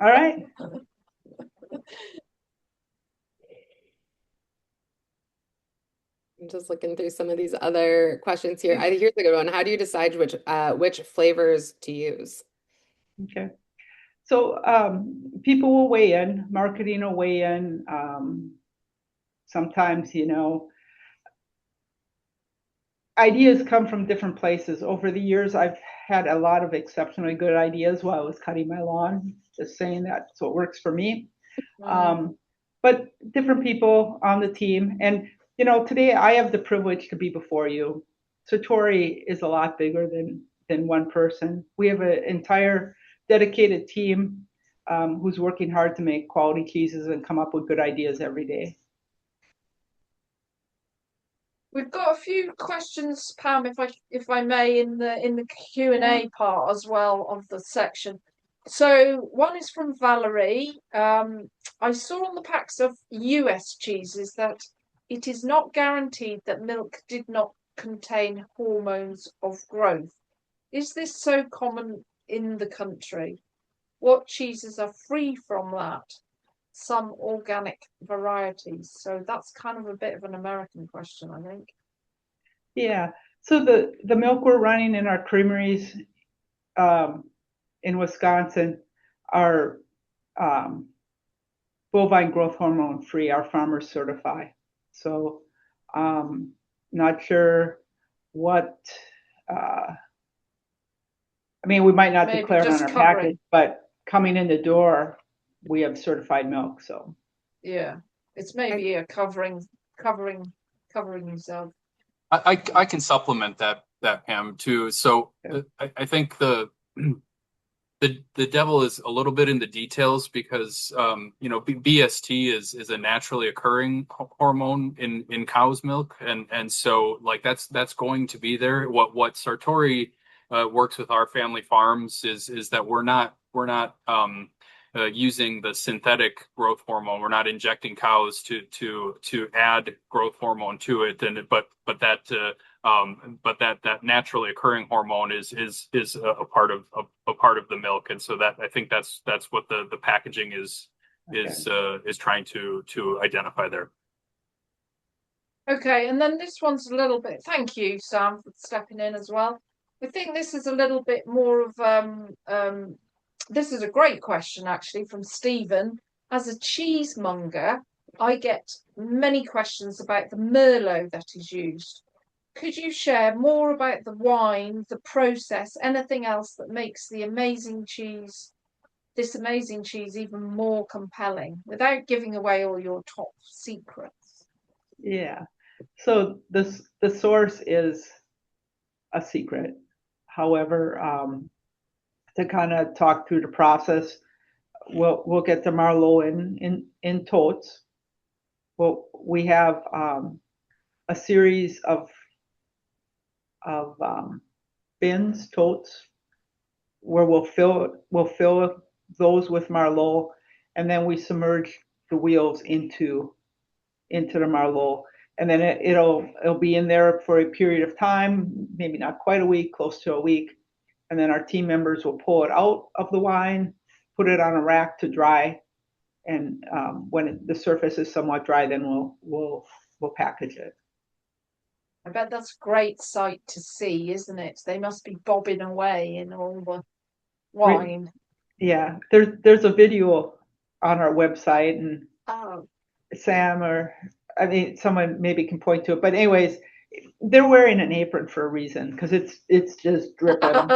right. I'm just looking through some of these other questions here. Here's a good one. How do you decide which flavors to use? Okay. So people will weigh in, marketing will weigh in. Sometimes, ideas come from different places. Over the years, I've had a lot of exceptionally good ideas while I was cutting my lawn, just saying that's what works for me. But different people on the team. And, today I have the privilege to be before you. Sartori is a lot bigger than one person. We have an entire dedicated team who's working hard to make quality cheeses and come up with good ideas every day. We've got a few questions, Pam, if I may, in the Q&A part as well of the section. So one is from Valerie. I saw on the packs of US cheeses that it is not guaranteed that milk did not contain hormones of growth. Is this so common in the country? What cheeses are free from that? some organic varieties? So that's kind of a bit of an American question, I think. Yeah. So the milk we're running in our creameries in Wisconsin are bovine growth hormone free. Our farmers certify. So not sure what. I mean, we might not Maybe declare it on just our covering. package, but coming in the door, we have certified milk. So Yeah, it's maybe a covering yourself. I can supplement that Pam too. So I think the devil is a little bit in the details because BST is a naturally occurring hormone in cow's milk, and so like that's going to be there. What Sartori works with our family farms is that we're not using the synthetic growth hormone. We're not injecting cows to add growth hormone to it, but that naturally occurring hormone is a part of the milk, and so that I think that's what the packaging is trying to identify there. Okay, and then this one's a little bit. Thank you, Sam, for stepping in as well. I think this is a little bit more of this is a great question actually from Stephen. As a cheesemonger, I get many questions about the Merlot that is used. Could you share more about the wine, the process, anything else that makes this amazing cheese even more compelling without giving away all your top secrets? Yeah. So the source is a secret. However, to kind of talk through the process, we'll get the Merlot in totes. Well, we have a series of bins, totes, where we'll fill those with Merlot, and then we submerge the wheels into the Merlot, and then it'll be in there for a period of time, maybe not quite a week, close to a week, and then our team members will pull it out of the wine, put it on a rack to dry, and when the surface is somewhat dry, then we'll package it. I bet that's a great sight to see, isn't it? They must be bobbing away in all the wine. Yeah, there's a video on our website, and Sam I mean someone maybe can point to it. But anyways, they're wearing an apron for a reason because it's just dripping.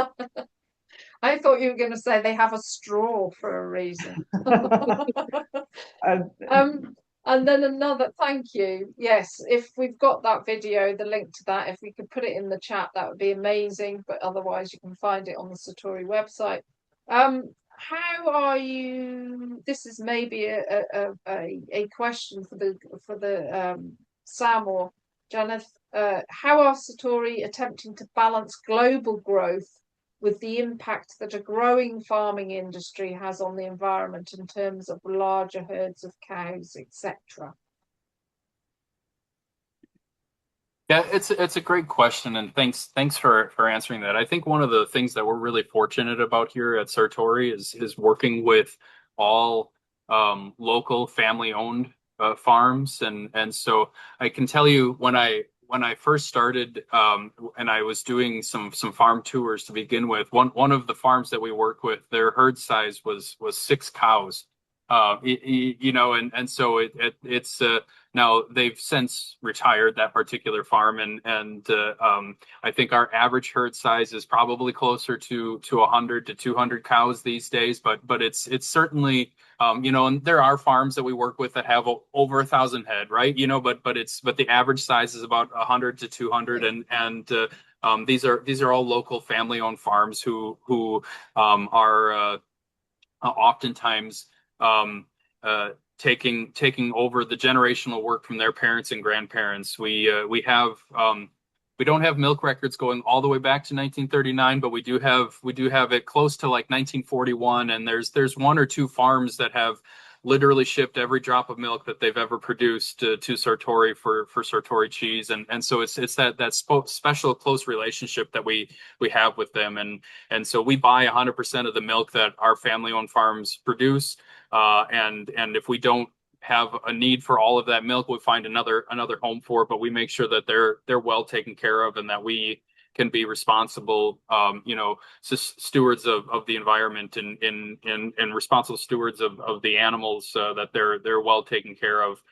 I thought you were going to say they have a straw for a reason. And then another, thank you. Yes, if we've got that video, the link to that, if we could put it in the chat, that would be amazing. But otherwise, you can find it on the Sartori website. How are you? This is maybe a question for the Sam or Janeth. How are Sartori attempting to balance global growth with the impact that a growing farming industry has on the environment in terms of larger herds of cows, etc.? Yeah, it's a great question, and thanks for answering that. I think one of the things that we're really fortunate about here at Sartori is working with all local family-owned farms, and so I can tell you when I first started and I was doing some farm tours to begin with, one of the farms that we worked with, their herd size was 6 cows. And so it's now they've since retired that particular farm, and I think our average herd size is probably closer to 100 to 200 cows these days, but it's certainly and there are farms that we work with that have over 1,000 head, right? But the average size is about 100 to 200, and these are all local family-owned farms who are oftentimes taking over the generational work from their parents and grandparents. We don't have milk records going all the way back to 1939, but we do have it close to like 1941, and there's 1 or 2 farms that have literally shipped every drop of milk that they've ever produced to Sartori for Sartori cheese, and so it's that special close relationship that we have with them, and so we buy 100% of the milk that our family-owned farms produce. And if we don't have a need for all of that milk, we find another home for it. But we make sure that they're well taken care of, and that we can be responsible, stewards of the environment, and responsible stewards of the animals, that they're well taken care of,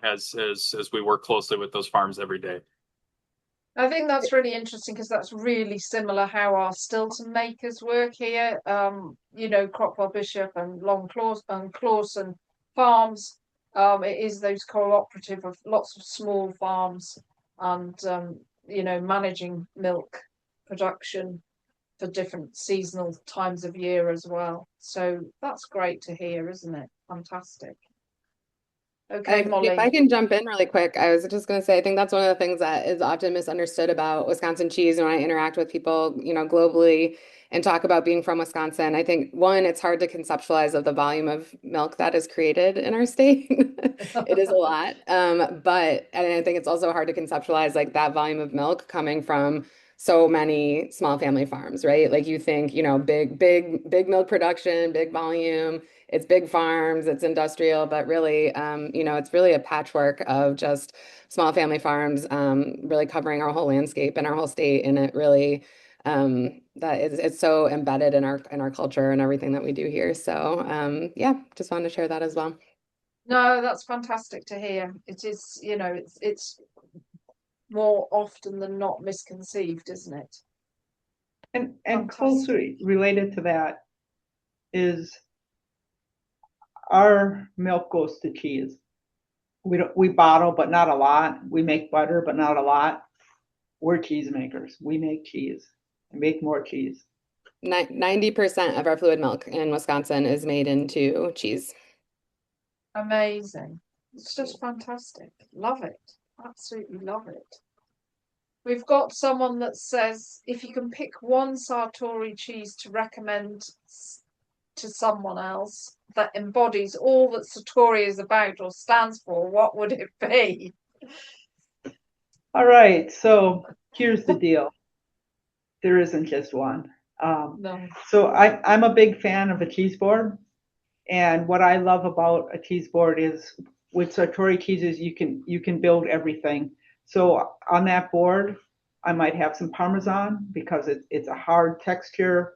as we work closely with those farms every day. I think that's really interesting because that's really similar how our Stilton makers work here. Crockwell Bishop and Long Clawson farms. It is those cooperative of lots of small farms, and managing milk production for different seasonal times of year as well. So that's great to hear, isn't it? Fantastic. Okay, If Molly. I can jump in really quick, I was just going to say, I think that's one of the things that is often misunderstood about Wisconsin cheese. And when I interact with people, globally and talk about being from Wisconsin, I think one, it's hard to conceptualize of the volume of milk that is created in our state. It is a lot. And I think it's also hard to conceptualize like that volume of milk coming from so many small family farms, right? Like you think, big milk production, big volume, it's big farms, it's industrial, but really, it's really a patchwork of just small family farms, really covering our whole landscape and our whole state. And it really, it's so embedded in our culture and everything that we do here. So, yeah, just wanted to share that as well. No, that's fantastic to hear. It is, it's more often than not misconceived, isn't it? And closely related to that is our milk goes to cheese. We bottle, but not a lot. We make butter, but not a lot. We're cheesemakers. We make cheese and make more cheese. 90% of our fluid milk in Wisconsin is made into cheese. Amazing. It's just fantastic. Love it. Absolutely love it. We've got someone that says if you can pick one Sartori cheese to recommend to someone else that embodies all that Sartori is about or stands for, what would it be? All right, so here's the deal. There isn't just one. No. So I'm a big fan of a cheese board. And what I love about a cheese board is with Sartori cheeses, you can build everything. So on that board, I might have some Parmesan because it's a hard texture,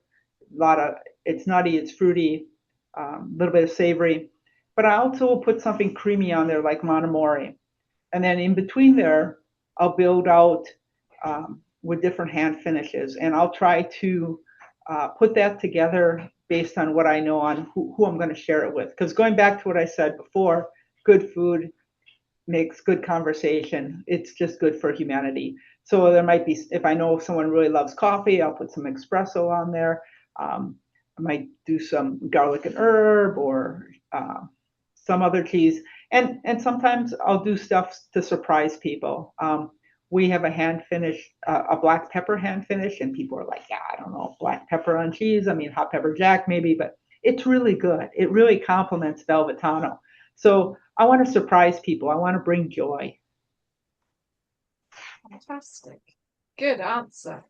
it's nutty, it's fruity, a little bit of savory. But I also will put something creamy on there like Montemori. And then in between there, I'll build out with different hand finishes. And I'll try to put that together based on what I know on who I'm going to share it with. Because going back to what I said before, good food makes good conversation. It's just good for humanity. So there might be, if I know someone really loves coffee, I'll put some espresso on there. I might do some garlic and herb or some other cheese. And sometimes I'll do stuff to surprise people. We have a hand finish, a black pepper hand finish, and people are like, yeah, I don't know, black pepper on cheese. I mean, hot pepper jack maybe, but it's really good. It really complements BellaVitano. So I want to surprise people. I want to bring joy. Fantastic. Good answer.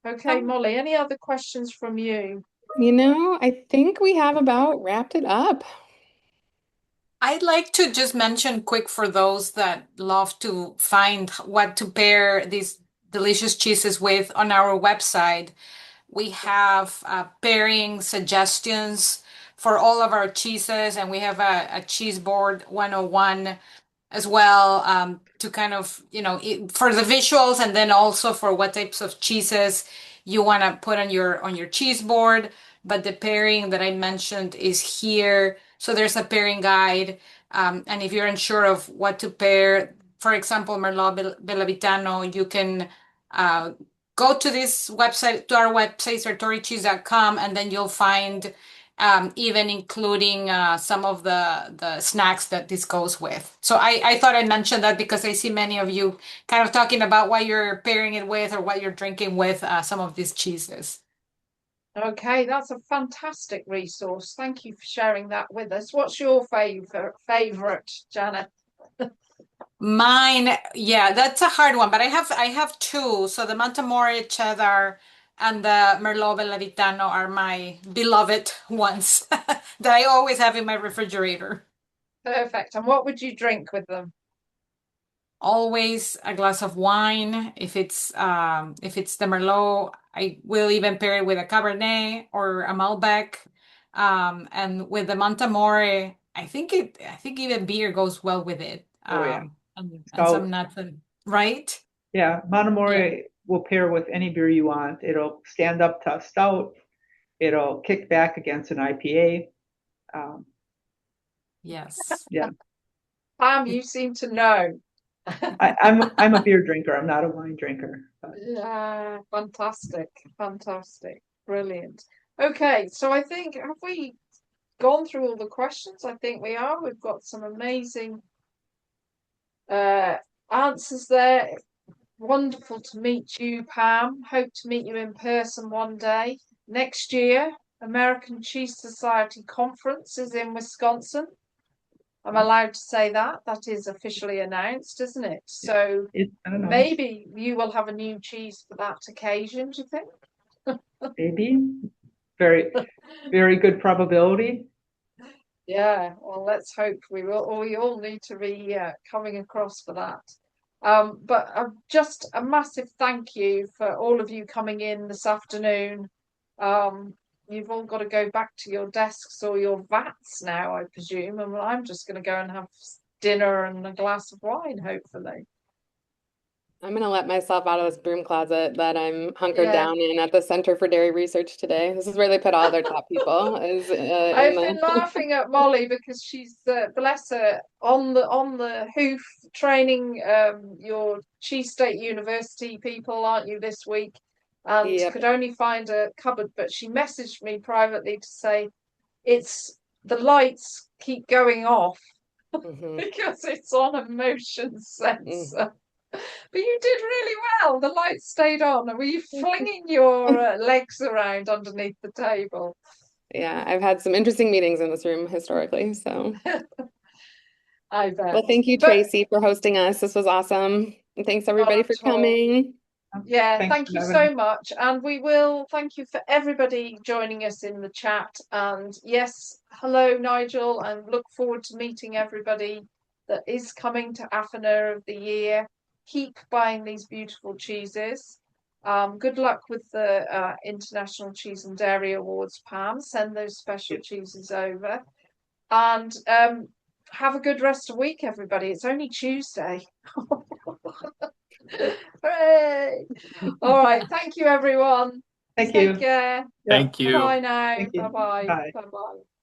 Okay, Molly, any other questions from you? I think we have about wrapped it up. I'd like to just mention quick for those that love to find what to pair these delicious cheeses with on our website. We have pairing suggestions for all of our cheeses, and we have a cheese board 101 as well, to kind of, for the visuals, and then also for what types of cheeses you want to put on your cheese board. But the pairing that I mentioned is here. So there's a pairing guide. And if you're unsure of what to pair, for example, Merlot BellaVitano, you can go to this website, to our website, sartoricheese.com, and then you'll find even including some of the snacks that this goes with. So I thought I'd mention that because I see many of you kind of talking about what you're pairing it with or what you're drinking with some of these cheeses. Okay, that's a fantastic resource. Thank you for sharing that with us. What's your favorite, Janet? Mine, yeah, that's a hard one, but I have two. So the Montemori cheddar and the Merlot BellaVitano are my beloved ones that I always have in my refrigerator. Perfect. And what would you drink with them? Always a glass of wine. If it's the Merlot, I will even pair it with a Cabernet or a Malbec. And with the Montemore, I think even beer goes well with it. Oh yeah. And some nuts, right? Yeah, Montemore will pair with any beer you want. It'll stand up to a stout. It'll kick back against an IPA. Yes. Yeah. Pam, you seem to know. I'm a beer drinker. I'm not a wine drinker. Yeah, fantastic, fantastic, brilliant. Okay, so I think, have we gone through all the questions? I think we are. We've got some amazing answers there. Wonderful to meet you, Pam. Hope to meet you in person one day. Next year, American Cheese Society Conference is in Wisconsin. I'm allowed to say that. That is officially announced, isn't it? So I don't know. maybe you will have a new cheese for that occasion, do you think? Maybe. Very, very good probability. Yeah, well, let's hope we will. We all need to be coming across for that. But just a massive thank you for all of you coming in this afternoon. You've all got to go back to your desks or your vats now, I presume. And I'm just going to go and have dinner and a glass of wine, hopefully. I'm going to let myself out of this broom closet that I'm hunkered Yeah. down in at the Center for Dairy Research today. This is where they put all their top people. I've been laughing at Molly because she's bless her on the hoof training your Cheese State University people, aren't you, this week? And Yep. could only find a cupboard, but she messaged me privately to say it's the lights keep going off because it's on a motion sensor. But you did really well. The lights stayed on. Were you flinging your legs around underneath the table? Yeah, I've had some interesting meetings in this room historically, so. I bet. Well, thank you, Tracy, for hosting us. This was awesome. And thanks everybody for coming. Yeah, thank you so much. And we will thank you for everybody joining us in the chat. And yes, hello, Nigel, and look forward to meeting everybody that is coming to AFNA of the year. Keep buying these beautiful cheeses. Good luck with the International Cheese and Dairy Awards, Pam. Send those special cheeses over. And have a good rest of the week, everybody. It's only Tuesday. Hooray! All right. Thank you, everyone. Thank you. Take care. Thank you. Bye now. Thank you. Bye-bye. Bye. Bye-bye.